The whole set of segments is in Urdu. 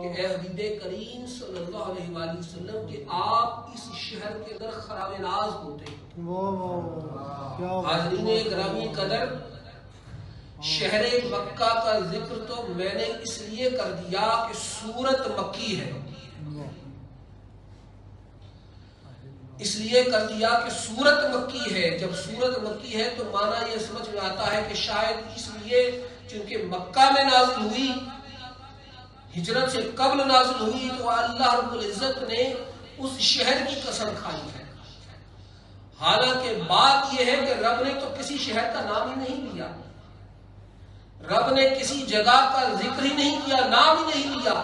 کہ اے حبیب کریم صلی اللہ علیہ وآلہ وسلم کہ آپ اس شہر کے اندر خراب ناز ہوتے ہیں۔ حاضرین گرامی قدر، شہر مکہ کا ذکر تو میں نے اس لیے کر دیا کہ سورت مکی ہے، اس لیے کر دیا کہ سورت مکی ہے۔ جب سورت مکی ہے تو معنی یہ سمجھ میں آتا ہے کہ شاید اس لیے چونکہ مکہ میں نازل ہوئی، ہجرت سے قبل نازل ہوئی، تو اللہ رب العزت نے اس شہر کی قسم کھائی ہے۔ حالانکہ بات یہ ہے کہ رب نے تو کسی شہر کا نام ہی نہیں لیا، رب نے کسی جگہ کا ذکر ہی نہیں کیا، نام ہی نہیں لیا۔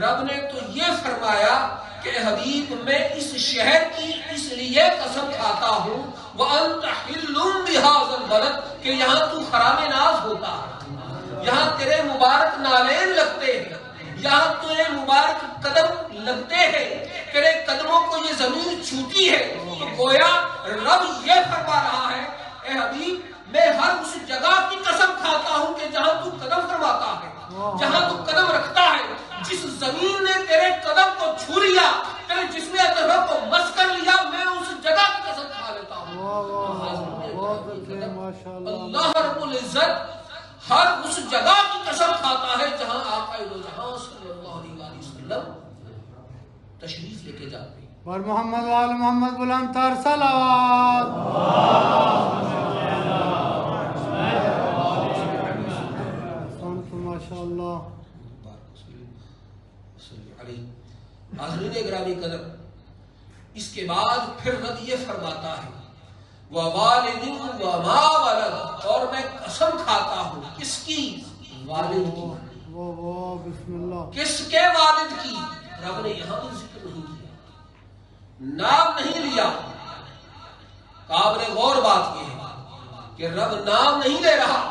رب نے تو یہ فرمایا کہ حبیب میں اس شہر کی اس لیے قسم کھاتا ہوں وَأَنْتَ حِلٌّ بِهَذَا الْبَلَدِ کہ یہاں تو خرام ناز ہوتا ہے، یہاں تیرے مبارک نالین لگتے ہیں، یہاں تیرے مبارک قدم لگتے ہیں، تیرے قدموں کو یہ زمین چھوتی ہے۔ تو گویا رب یہ فرما رہا ہے اے حبیب میں ہر اس جگہ کی قسم کھاتا ہوں کہ جہاں تو قدم فرماتا ہے، جہاں تو قدم رکھتا ہے، جس زمین نے تیرے قدم کو چھو لیا، تیرے جسم اطہر کو مس کر لیا، میں اس جگہ کی قسم کھا لیتا ہوں۔ اللہ رب العزت ہر اس جگہ کی قسم کھاتا ہے جہاں آقا دو جہاں صلی اللہ علیہ وسلم تشریف لے کے جاتے ہیں۔ اور محمد وآل محمد بلند تر صلوات۔ ماشاءاللہ۔ حاضرین گرامی قدر، اس کے بعد پھر رب یہ فرماتا ہے وَوَالِدٍ وَمَا وَلَدَ اور میں قسم کھاتا ہوں کس کی؟ والد کی۔ بسم اللہ۔ کس کے والد کی؟ رب نے یہاں بھی ذکر نہیں کیا، نام نہیں لیا۔ قابل غور بات یہ ہے کہ رب نام نہیں لے رہا۔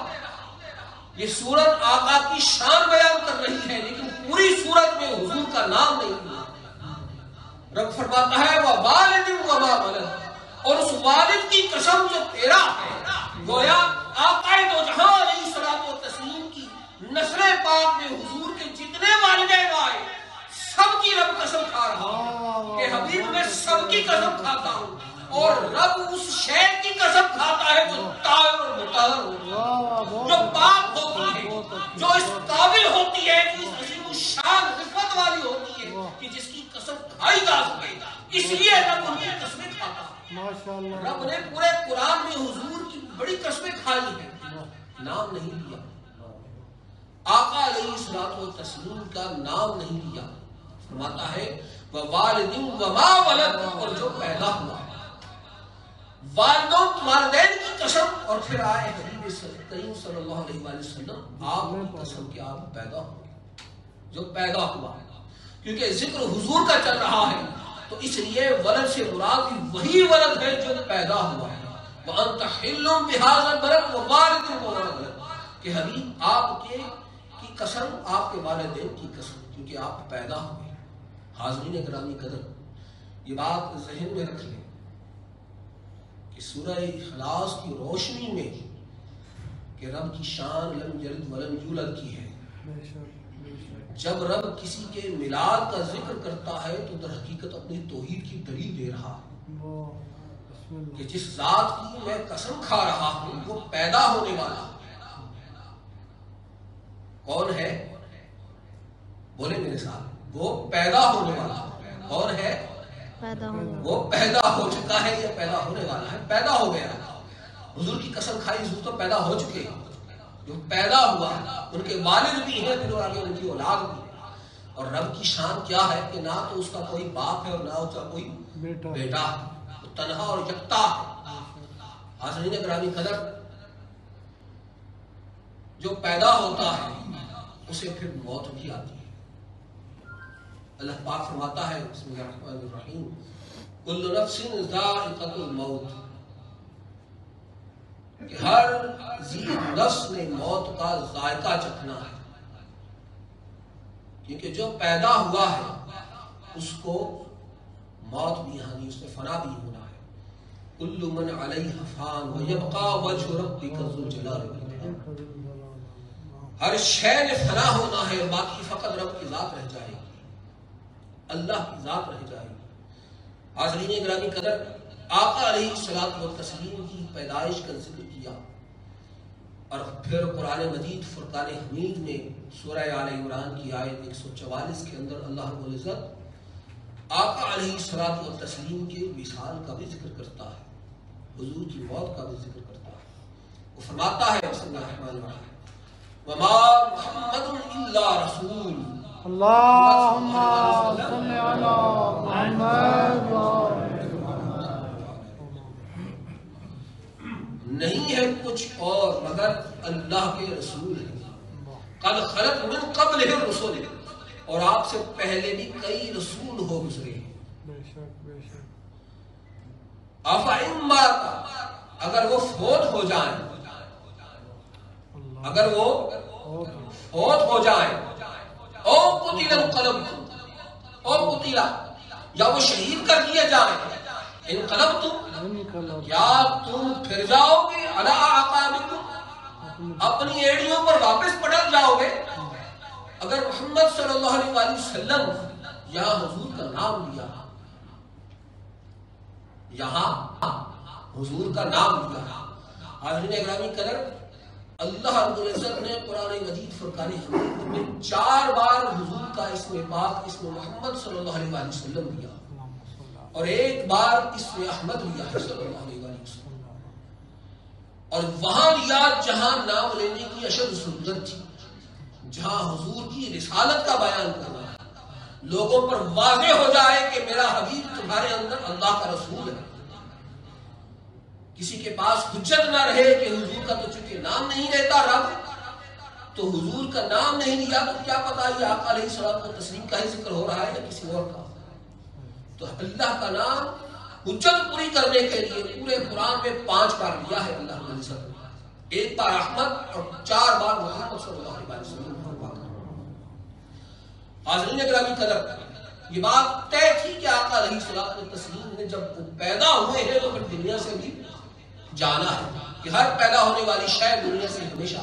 یہ سورت آقا کی شان بیان کر رہی ہے لیکن پوری سورت میں حضور کا نام نہیں لیا۔ رب فرماتا ہے وَوَالِدٍ وَمَا وَلَدَ اور اس والد کی قسم جو تیرا ہے۔ گویا آقا دو جہاں علیہ الصلوۃ والتسلیم کی نسل پاک میں حضور کے جتنے والدین آئے سب کی رب قسم کھا رہا کہ حبیب میں سب کی قسم کھاتا ہوں، اور رب اس شہر کی قسم کھاتا ہے جو طاہر اور مطہر ہوتی ہے، جو پاک ہوتی ہے، جو اس قابل ہوتی ہے، جو اس عظیم الشان رفعت والی ہوتی ہے کہ جس کی قسم کھائی جا سکے، اس لیے رب ان کی قسمیں کھاتا ہے۔ رب نے پورے قرآن میں حضور کی بڑی قسمیں کھائی ہیں، نام نہیں لیا۔ آقا علیہ الصلوۃ والتسلیم کا نام نہیں لیا۔ فرماتا ہے وَوَالِدٍ وَمَا وَلَدَ اور جو پیدا ہوا، والدین کی قسم، اور پھر آئے حبیب کریم صلی اللہ علیہ وآلہ وسلم آپ کی قسم کہ آپ پیدا ہوئے، جو پیدا ہوا، کیونکہ ذکر حضور کا چل رہا ہے تو اس لیے ولد سے مراد وہی ولد ہے جو پیدا ہوا ہے۔ وَأَنْتَ حِلٌّ بِهَذَا الْبَلَدِ وَوَالِدٍ وَمَا وَلَدَ کہ حبیب آپ کی قسم، آپ کے والدین کی قسم کیونکہ آپ پیدا ہوئے۔ حاضرین گرامی قدر، یہ بات ذہن میں رکھ لیں کہ سورہ اخلاص کی روشنی میں کہ رب کی شان لم یلد ولم یولد کی ہے۔ جب رب کسی کے میلاد کا ذکر کرتا ہے تو در حقیقت اپنی توحید کی دلیل دے رہا ہے کہ جس ذات کی میں قسم کھا رہا ہوں وہ پیدا ہونے والا کون ہے؟ بولے میرے ساتھ، وہ پیدا ہونے والا کون ہے؟ وہ پیدا ہو چکا ہے یا پیدا ہونے والا ہے؟ پیدا ہو گیا۔ حضور کی قسم کھائی، حضور تو پیدا ہو چکے، جو پیدا ہوا ان کے والد بھی ہیں، پھر آگے ان کی اولاد بھی ہے۔ اور رب کی شان کیا ہے کہ نہ تو اس کا کوئی باپ ہے اور نہ اس کا کوئی بیٹا ہے، وہ تنہا اور یکتا ہے۔ حاضرین گرامی قدر، جو پیدا ہوتا ہے اسے پھر موت بھی آتی ہے۔ اللہ پاک فرماتا ہے بسم اللہ الرحمن الرحیم کل نفس ذائقۃ الموت کہ ہر ذی نفس نے موت کا ذائقہ چکھنا ہے، کیونکہ جو پیدا ہوا ہے اس کو موت بھی آنی، اس میں فنا بھی ہونا ہے۔ کل من علیہا فان ویبقى وجہ ربک ذو الجلال والاکرام۔ ہر شے نے فنا ہونا ہے، باقی فقط رب کی ذات رہ جائے گی، اللہ کی ذات رہ جائے گی۔ حاضرین گرامی قدر، آقا علیہ الصلوۃ والتسلیم کی پیدائش کا ذکر کیا، اور پھر قرآن مجید فرقان حمید میں سورہ آل عمران کی آیت 144 کے اندر اللہ رب العزت آقا علیہ الصلوۃ والتسلیم کے وصال کا بھی ذکر کرتا ہے، حضور کی موت کا بھی ذکر کرتا ہے۔ وہ فرماتا ہے بسم اللہ الرحمن الرحیم وما محمد الا رسول، اللهم صل على محمد۔ نہیں ہے کچھ اور مگر اللہ کے رسول ہیں، قد خلت من قبلہ الرسل، اور آپ سے پہلے بھی کئی رسول ہو گزرے ہیں۔ افإن مات، اگر وہ فوت ہو جائیں، اگر وہ فوت ہو جائیں، او قتل انقلبتم، او قتل، یا وہ شہید کر دیے جائیں، انقلبتم، کیا تم پھر جاؤ گے، علی اعقابکم، اپنی ایڑیوں پر واپس پلٹ جاؤ گے؟ اگر محمد صلی اللہ علیہ وسلم یہاں حضور کا نام لیا، یہاں حضور کا نام لیا، حاضرین اکرامی قدر، اللہ رب العزت نے قرآن مجید فرقان حمید میں 4 بار حضور کا اسم پاک اسم محمد صلی اللہ علیہ وسلم لیا، اور 1 بار اسم احمد لیا ہے صلی اللہ علیہ وسلم، اور وہاں لیا جہاں نام لینے کی اشد ضرورت تھی، جہاں حضور کی رسالت کا بیان کرنا ہے، لوگوں پر واضح ہو جائے کہ میرا حبیب تمہارے اندر اللہ کا رسول ہے، کسی کے پاس حجت نہ رہے کہ حضور کا تو چونکہ نام نہیں لیتا رب، تو حضور کا نام نہیں لیا تو کیا پتا یہ آقا علیہ الصلوۃ والتسلیم کا ہی ذکر ہو رہا ہے یا کسی اور کا۔ تو اللہ کا نام حجت پوری کرنے کے لیے پورے قرآن میں 5 بار لیا ہے اللہ علیہ وسلم، 1 بار احمد اور 4 بار محمد صلی اللہ علیہ وسلم۔ حاضرین اکرامی قدر، یہ بات طے تھی کہ آقا علیہ الصلوۃ والتسلیم نے جب وہ پیدا ہوئے ہیں تو پھر دنیا سے بھی جانا ہے، کہ ہر پیدا ہونے والی شے دنیا سے ہمیشہ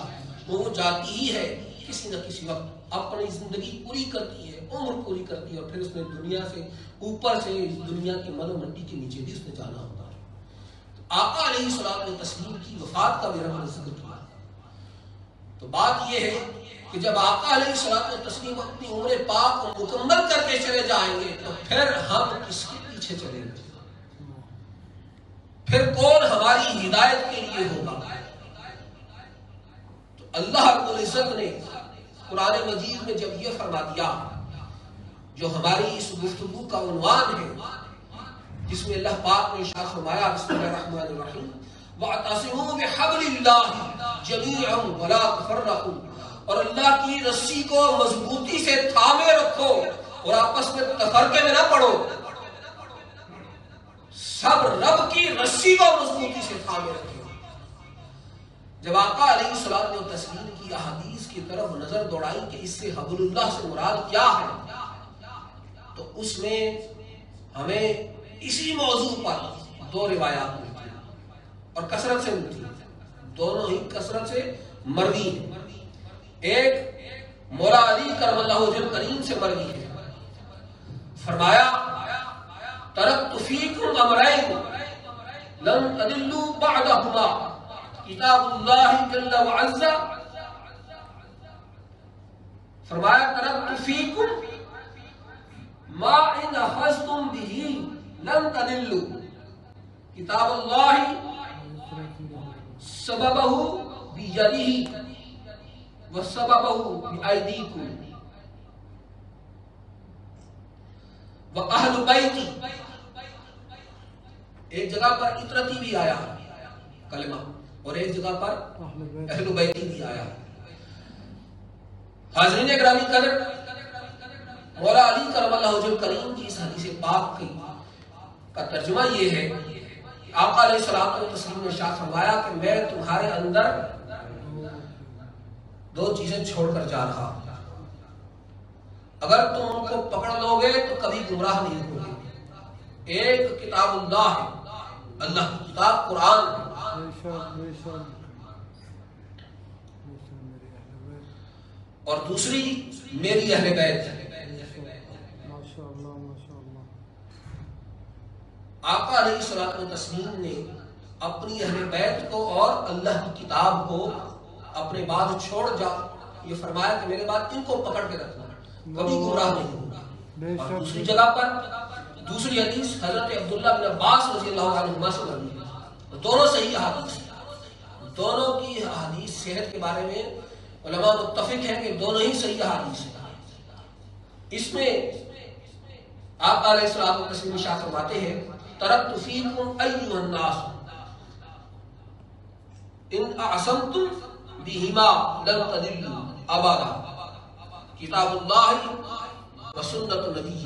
وہ جاتی ہی ہے، کسی نہ کسی وقت اپنی زندگی پوری کرتی ہے، عمر پوری کرتی ہے، اور پھر اس نے دنیا سے اوپر سے دنیا کی من و مٹی کے نیچے بھی اس نے جانا ہوتا ہے۔ تو آقا علیہ الصلوۃ والتسلیم کی وفات کا بھی رب نے ذکر کیا۔ تو بات یہ ہے کہ جب آقا علیہ الصلوۃ والتسلیم اپنی عمر پاک کو مکمل کر کے چلے جائیں گے تو پھر ہم کس کے پیچھے چلیں گے؟ پھر کون ہماری ہدایت کے لیے ہوگا؟ تو اللہ رب العزت نے قرآن مجید میں جب یہ فرما دیا، جو ہماری اس گفتگو کا عنوان ہے، جس میں اللہ پاک نے ارشاد فرمایا بسم اللہ الرحمن الرحیم وَاعْتَصِمُوا بِحَبْلِ اللَّهِ جَمِيعًا وَلَا تَفَرَّقُوا، اور اللہ کی رسی کو مضبوطی سے تھامے رکھو اور آپس میں تفرقے میں نہ پڑو، سب رب کی رسی کو مضبوطی سے تھامے رکھو۔ جب آقا علیہ الصلوۃ والتسلیم کی احادیث کی طرف نظر دوڑائی کہ اس سے حبل اللہ سے مراد کیا ہے، تو اس میں ہمیں اسی موضوع پر 2 روایات ملتی ہیں، اور کثرت سے ملتی ہیں، دونوں ہی کثرت سے مروی ہیں۔ ایک مولا علی کرم اللہ وجہ کریم سے مروی ہے، فرمایا ترکت فیکم امرین لن تضلوا بعدہما کتاب اللہ جل وعز، فرمایا ترکت فیکم ما ان اخذتم به لن تضلوا، کتاب اللہ سببہ بیدہ وسببہ بایدیکم وَأَهْلُ بَيْتِ، ایک جگہ پر اطرتی بھی آیا کلمہ اور ایک جگہ پر اہل بیتی بھی آیا۔ حاضرین اکرامی قدر، مولا علی کرم اللہ وجہ کریم کی اس حدیث پاک کا ترجمہ یہ ہے کہ آقا علیہ الصلوۃ والتسلیم نے ارشاد فرمایا کہ میں تمہارے اندر 2 چیزیں چھوڑ کر جا رہا ہوں، اگر تم ان کو پکڑ لو گے تو کبھی گمراہ نہیں ہوگے۔ ایک کتاب اللہ ہے، اللہ کی کتاب قرآن ہے، اور دوسری میری اہل بیت. آقا علیہ الصلوۃ والتسلیم نے اپنی اہل بیت کو اور اللہ کی کتاب کو اپنے بعد چھوڑ جا یہ فرمایا کہ میرے بعد ان کو پکڑ کے رکھنا، کبھی گمراہ نہیں ہوگا. اور دوسری جگہ پر دوسری حدیث حضرت عبداللہ بن عباس رضی اللہ عنہما سے مروی ہے، دونوں صحیح احادیث، دونوں کی احادیث صحت کے بارے میں علماء متفق ہیں کہ دونوں ہی صحیح احادیث ہیں. اس میں آپ علیہ الصلوۃ والتسلیم ارشاد فرماتے ہیں ترکت فیکم ایھا الناس ان اعصمتم بہما لن تضلوا ابدا کتاب اللہ و سنت نبی،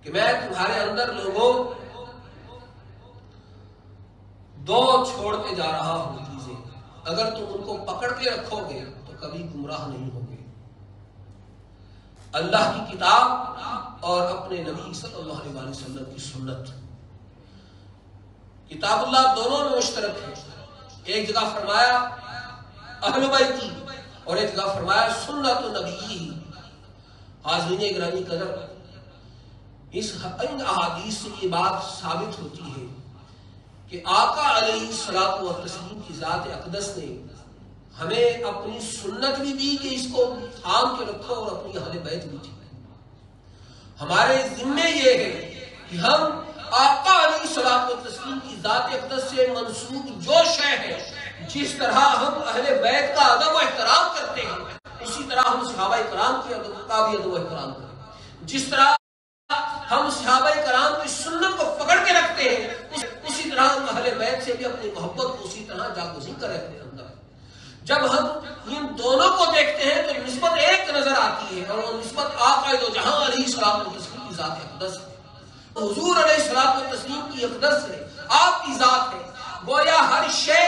کہ میں تمہارے اندر لوگوں دو چھوڑتے جا رہا ہوں چیزیں، اگر تم ان کو پکڑ کے رکھو گے تو کبھی گمراہ نہیں ہوگے. اللہ کی کتاب اور اپنے نبی صلی اللہ علیہ وسلم کی سنت. کتاب اللہ دونوں میں مشترک ہے، ایک جگہ فرمایا اہل بیتی اور ایک جگہ فرمایا سنت نبی. حاضرین گرامی قدر، ان احادیث سے یہ بات ثابت ہوتی ہے کہ آقا علیہ الصلوۃ والتسلیم کی ذات اقدس نے ہمیں اپنی سنت بھی دی کہ اس کو تھام کے رکھو اور اپنی اہل بیت بھی دی. ہمارے ذمے یہ ہے کہ ہم آقا علیہ الصلوۃ والتسلیم کی ذات اقدس سے منسوب جو شے ہے، جس طرح ہم اہل بیت کا ادب و احترام کرتے ہیں اسی طرح ہم صحابہ کرام کا بھی ادب و احترام کرتے ہیں. جس طرح ہم صحابہ کرام کی سنت کو پکڑ کے رکھتے ہیں اسی طرح ہم اہل بیت سے بھی اپنی محبت کو اسی طرح جاگزین کر رکھتے ہیں. جب ہم ان دونوں کو دیکھتے ہیں تو نسبت ایک نظر آتی ہے اور وہ نسبت آقا دو جہاں علیہ الصلوۃ والتسلیم کی ذات اقدس ہے. حضور علیہ الصلوۃ والتسلیم کی اقدس ہے، آپ کی ذات ہے. گویا ہر شے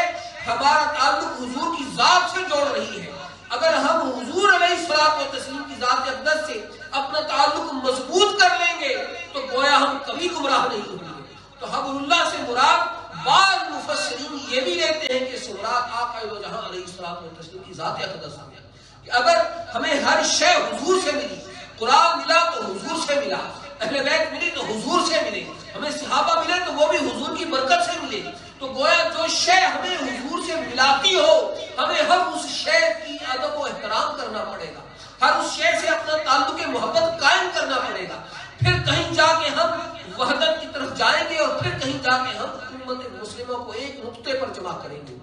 ہمارا تعلق حضور کی ذات سے جوڑ رہی ہے. اگر ہم حضور علیہ الصلوۃ والتسلیم کی ذات اقدس سے اپنا تعلق مضبوط کر لیں گے تو گویا ہم کبھی گمراہ نہیں ہوں گے. تو حبل اللہ سے مراد بعض مفسرین یہ بھی لیتے ہیں کہ مراد آقا دو جہاں علیہ الصلوۃ والتسلیم کی ذات اقدس ہے، کہ اگر ہمیں ہر شے حضور سے ملی، قرآن ملا تو حضور سے ملا، اہل بیت ملی تو حضور سے ملے، ہمیں صحابہ ملے تو وہ بھی حضور کی برکت سے ملے. تو گویا جو شے ہمیں حضور سے ملاتی ہو ہمیں ہر اس شے کی ادب و احترام کرنا پڑے گا، ہر اس شے سے اپنا تعلق محبت قائم کرنا پڑے گا. پھر کہیں جا کے ہم وحدت کی طرف جائیں گے اور پھر کہیں جا کے ہم امت مسلموں کو ایک نقطے پر جمع کریں گے.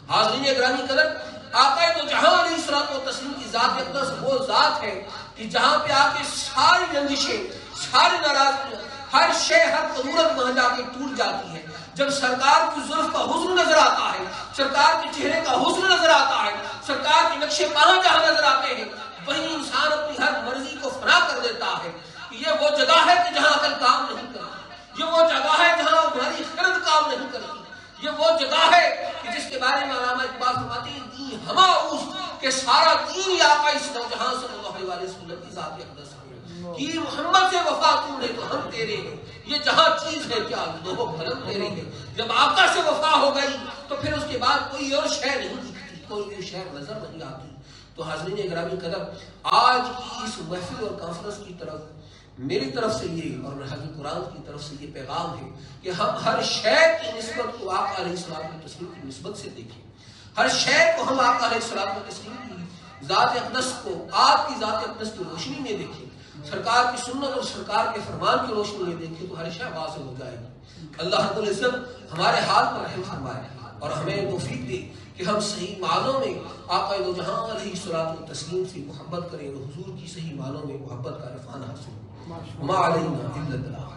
حاضرین گرامی قدر، آقا دو جہاں علیہ الصلوۃ والتسلیم کی ذات اقدس وہ ذات ہے کہ جہاں پہ آ کے ساری رنجشیں، ساری ناراضگیاں، ہر شے، ہر ضرورت وہاں جا کے ٹوٹ جاتی ہے. جب سرکار کی زلف کا حسن نظر آتا ہے، سرکار کے چہرے کا حسن نظر آتا ہے، سرکار کے نقشے پاہ جہاں نظر آتے ہیں، وہیں انسان اپنی ہر مرضی کو فنا کر دیتا ہے. یہ وہ جگہ ہے کہ جہاں عقل کام نہیں کرتی، یہ وہ جگہ ہے جہاں ہماری خرد کام نہیں کرتی، یہ وہ جگہ ہے کہ جس کے بارے میں علامہ اقبال فرماتے ہیں دین ہما اوس کہ سارا دین یا آقا اس جہاں صلی اللہ علیہ وسلم کی ذات اقدس ہے. کہ محمد سے وفا تو نے تو ہم تیرے ہیں، یہ جہاں چیز ہے کیا لوگوں بھرم تیرے ہیں. جب آقا سے وفا ہو گئی تو پھر اس کے بعد کوئی اور شے نہیں دکھتی، کوئی اور شے نظر نہیں آتی. تو حاضرین گرامی قدر، آج کی اس محفل اور کانفرنس کی طرف میری طرف سے یہ اور حضرت قرآن کی طرف سے یہ پیغام ہے کہ ہم ہر شے کی نسبت کو آقا علیہ الصلوۃ والتسلیم کی نسبت سے دیکھیں. ہر شے کو ہم آقا علیہ الصلوۃ والتسلیم کی ذات اقدس کو آپ کی ذات اقدس کی روشنی میں دیکھیں، سرکار کی سنت اور سرکار کے فرمان کی روشنی میں دیکھیں تو ہر شے واضح ہو جائے گی. اللہ رب العزت ہمارے حال پر رحم فرمائے اور ہمیں توفیق دے کہ ہم صحیح معنوں میں آقا دو جہاں علیہ الصلوۃ والتسلیم سے محبت کریں اور حضور کی صحیح معنوں میں محبت کا عرفان حاصل ہو. ما علینا الا البلاغ.